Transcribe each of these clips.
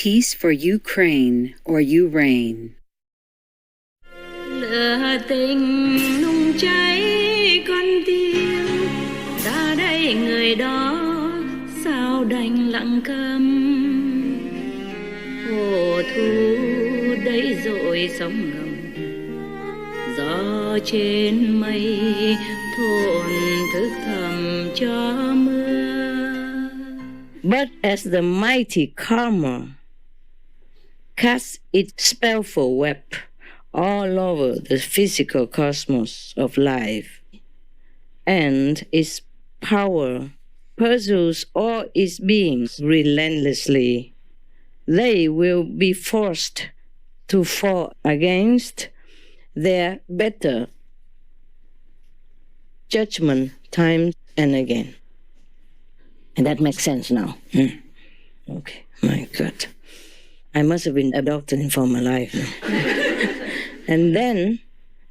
Peace for Ukraine or Ukraine. Lửa tình nung cháy con tim, ta đây người đó sao đành lặng câm. Hồ thu đấy rồi sóng ngầm, gió trên mây thổn thức thầm cho mưa. But as the mighty karma casts its spellful web all over the physical cosmos of life, and its power pursues all its beings relentlessly, they will be forced to fall against their better judgment time and again. And that makes sense now. Okay, my God. I must have been adopted in former life. And then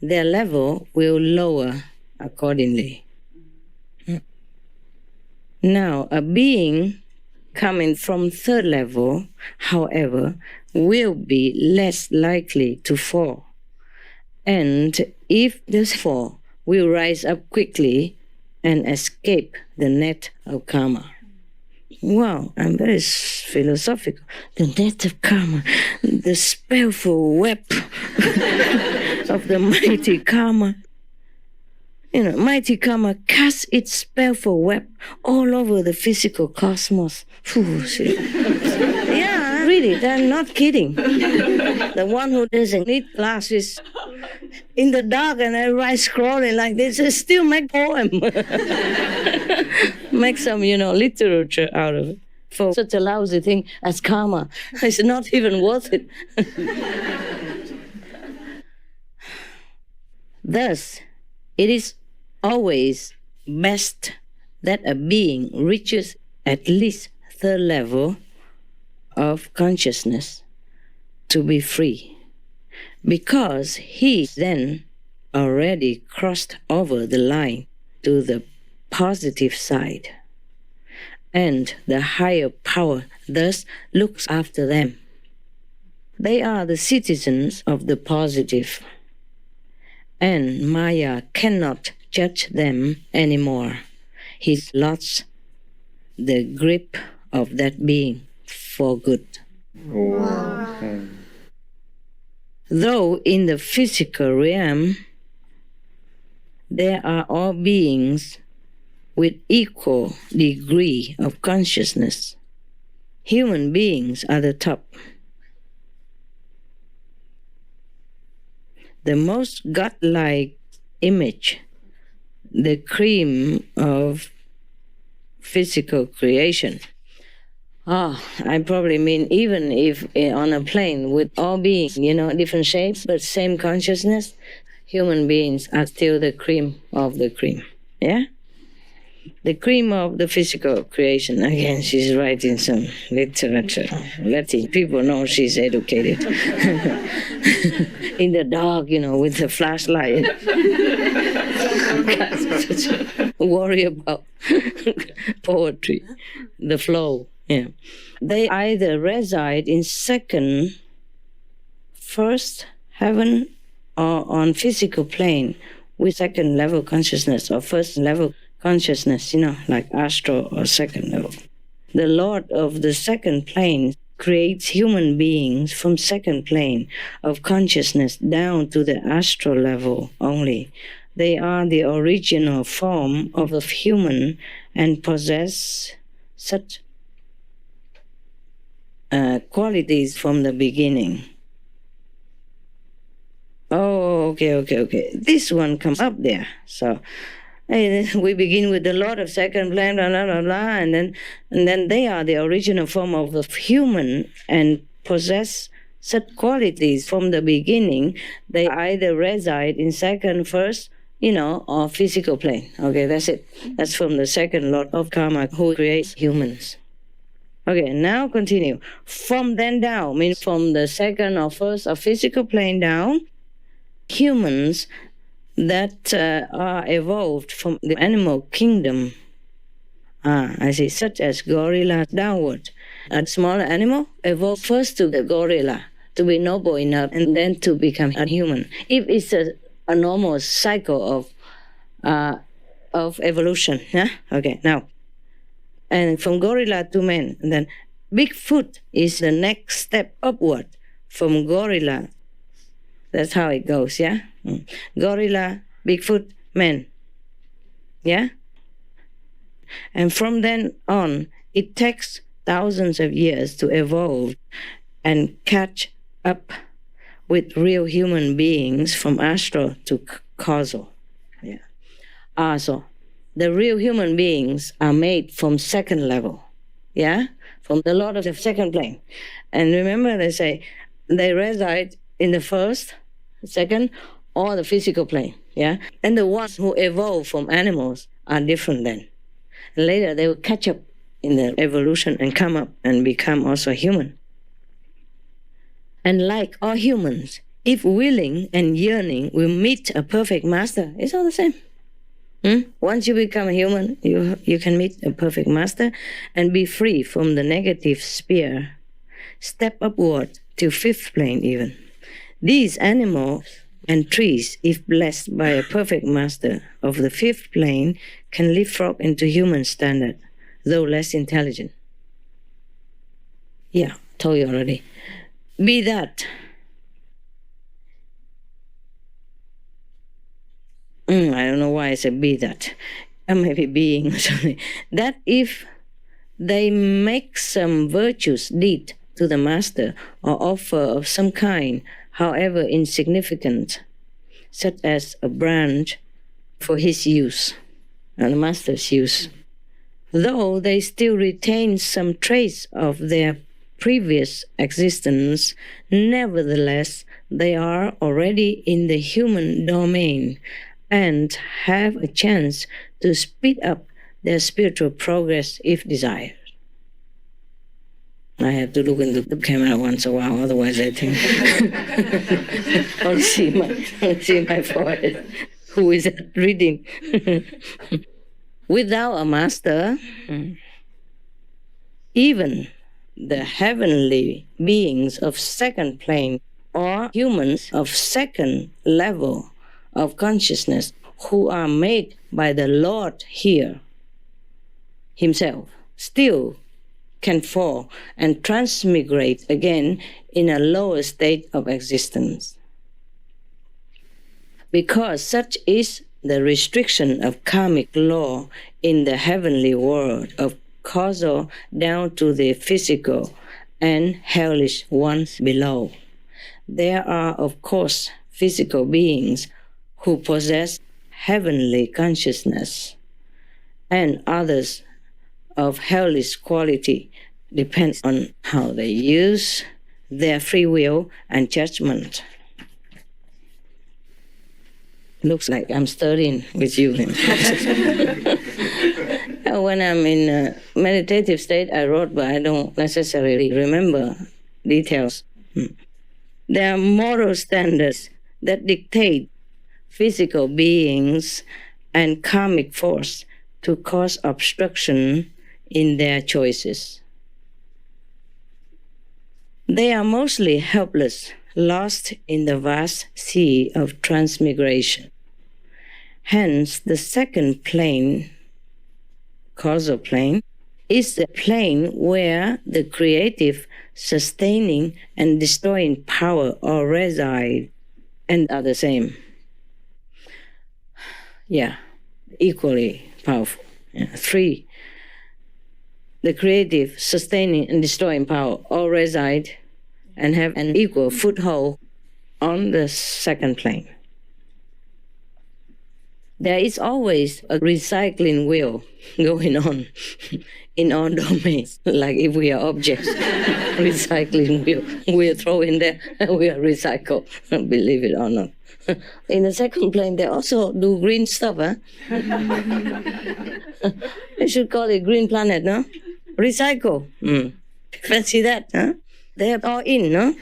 their level will lower accordingly. Now, a being coming from third level, however, will be less likely to fall. And if does fall, will rise up quickly and escape the net of karma. Wow, I'm very philosophical. The net of karma, the spellful web of the mighty karma. You know, mighty karma casts its spellful web all over the physical cosmos. Yeah, really, I'm not kidding. The one who doesn't need glasses in the dark and I write scrolling like this, I still make poem. Make some, literature out of it. For such a lousy thing as karma, it's not even worth it. Thus, it is always best that a being reaches at least third level of consciousness to be free, because he then already crossed over the line to the positive side, and the higher power thus looks after them. They are the citizens of the positive, and Maya cannot judge them anymore. He lost the grip of that being for good. Wow. Though in the physical realm, there are all beings with equal degree of consciousness. Human beings are the top. The most godlike image, the cream of physical creation. I probably mean even if on a plane with all beings, different shapes, but same consciousness, human beings are still the cream of the cream. Yeah? The cream of the physical creation. Again, she's writing some literature. Letting people know she's educated. In the dark, with the flashlight. Worry about poetry, the flow. Yeah. They either reside in second, first heaven, or on physical plane with second level consciousness or first level consciousness, like astral or second level. The Lord of the second plane creates human beings from second plane of consciousness down to the astral level only. They are the original form of a human and possess such qualities from the beginning. Oh, okay. This one comes up there. So we begin with the Lord of second plane, blah, blah, blah, blah, and then they are the original form of the human and possess such qualities from the beginning. They either reside in second, first, or physical plane. Okay, that's it. That's from the second Lord of Karma who creates humans. Okay, now continue. From then down, means from the second or first or physical plane down, humans that are evolved from the animal kingdom, I see, such as gorillas downward, A smaller animal evolved first to the gorilla to be noble enough and then to become a human. If it's a normal cycle of evolution, yeah? Okay, now. And from gorilla to man, and then Bigfoot is the next step upward from gorilla. That's how it goes, yeah? Gorilla, Bigfoot, man. Yeah? And from then on, it takes thousands of years to evolve and catch up with real human beings from astral to causal. Yeah. So the real human beings are made from second level, yeah? From the Lord of the second plane. And remember, they say they reside in the first, second, or the physical plane, yeah? And the ones who evolve from animals are different then. And later, they will catch up in the evolution and come up and become also human. And like all humans, if willing and yearning will meet a perfect master, it's all the same. Once you become a human, you can meet a perfect master and be free from the negative sphere. Step upward to fifth plane even. These animals and trees, if blessed by a perfect master of the fifth plane, can leapfrog into human standard, though less intelligent. Yeah, told you already. Be that. I don't know why I said be that. Maybe being or something. That if they make some virtuous deed to the master or offer of some kind, however insignificant, such as a branch for his use, and the master's use, though they still retain some trace of their previous existence, nevertheless, they are already in the human domain and have a chance to speed up their spiritual progress if desired. I have to look into the camera once a while, otherwise I think I'll see my forehead. Who is that reading? Without a master, even the heavenly beings of second plane or humans of second level of consciousness who are made by the Lord here himself still can fall and transmigrate again in a lower state of existence. Because such is the restriction of karmic law in the heavenly world of causal down to the physical and hellish ones below. There are, of course, physical beings who possess heavenly consciousness, and others of hellish quality depends on how they use their free will and judgment. Looks like I'm studying with you. When I'm in a meditative state, I wrote, but I don't necessarily remember details. There are moral standards that dictate physical beings and karmic force to cause obstruction in their choices. They are mostly helpless, lost in the vast sea of transmigration. Hence, the second plane, causal plane, is the plane where the creative, sustaining, and destroying power all reside and are the same. Yeah, equally powerful. Yeah. 3. The creative, sustaining, and destroying power all reside and have an equal foothold on the second plane. There is always a recycling wheel going on in all domains, like if we are objects, recycling wheel, we are thrown in there and we are recycled, believe it or not. In the second plane, they also do green stuff, huh? They should call it green planet, no? Recycle. Fancy that, huh? They are all in, no?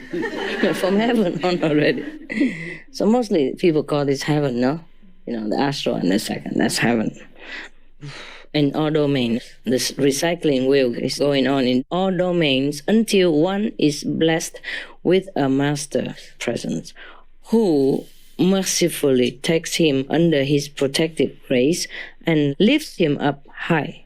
From heaven on already. So mostly people call this heaven, no? You know, the astral and the second, that's heaven. in all domains. This recycling wheel is going on in all domains until one is blessed with a master presence who mercifully takes him under his protective grace and lifts him up high.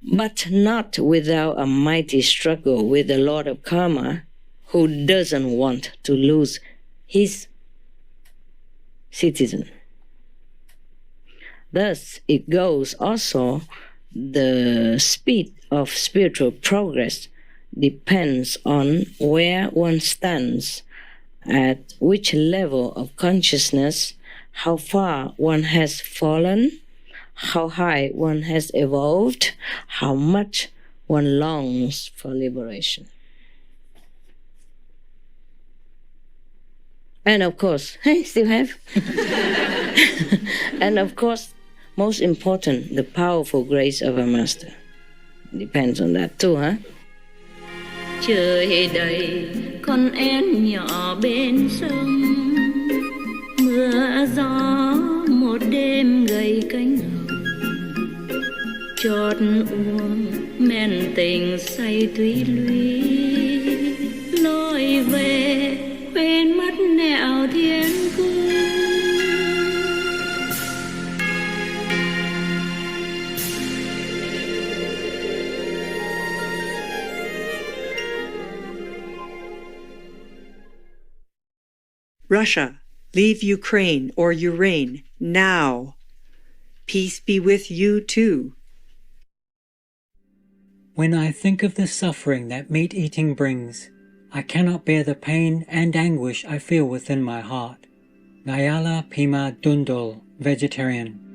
But not without a mighty struggle with the Lord of Karma, who doesn't want to lose his citizen. Thus, it goes also, the speed of spiritual progress depends on where one stands, at which level of consciousness, how far one has fallen, how high one has evolved, how much one longs for liberation. And of course, I still have. And of course, most important, the powerful grace of a master. Depends on that too, huh? Trời đầy con én nhỏ bên sông, mưa gió một đêm gầy cánh hồng, chót uống men tình say thúy lũy, lối về quên mất nẻo thiên cung. Russia, leave Ukraine or Ukraine now. Peace be with you too. When I think of the suffering that meat eating brings, I cannot bear the pain and anguish I feel within my heart. Ngayala Pima Dundul, vegetarian.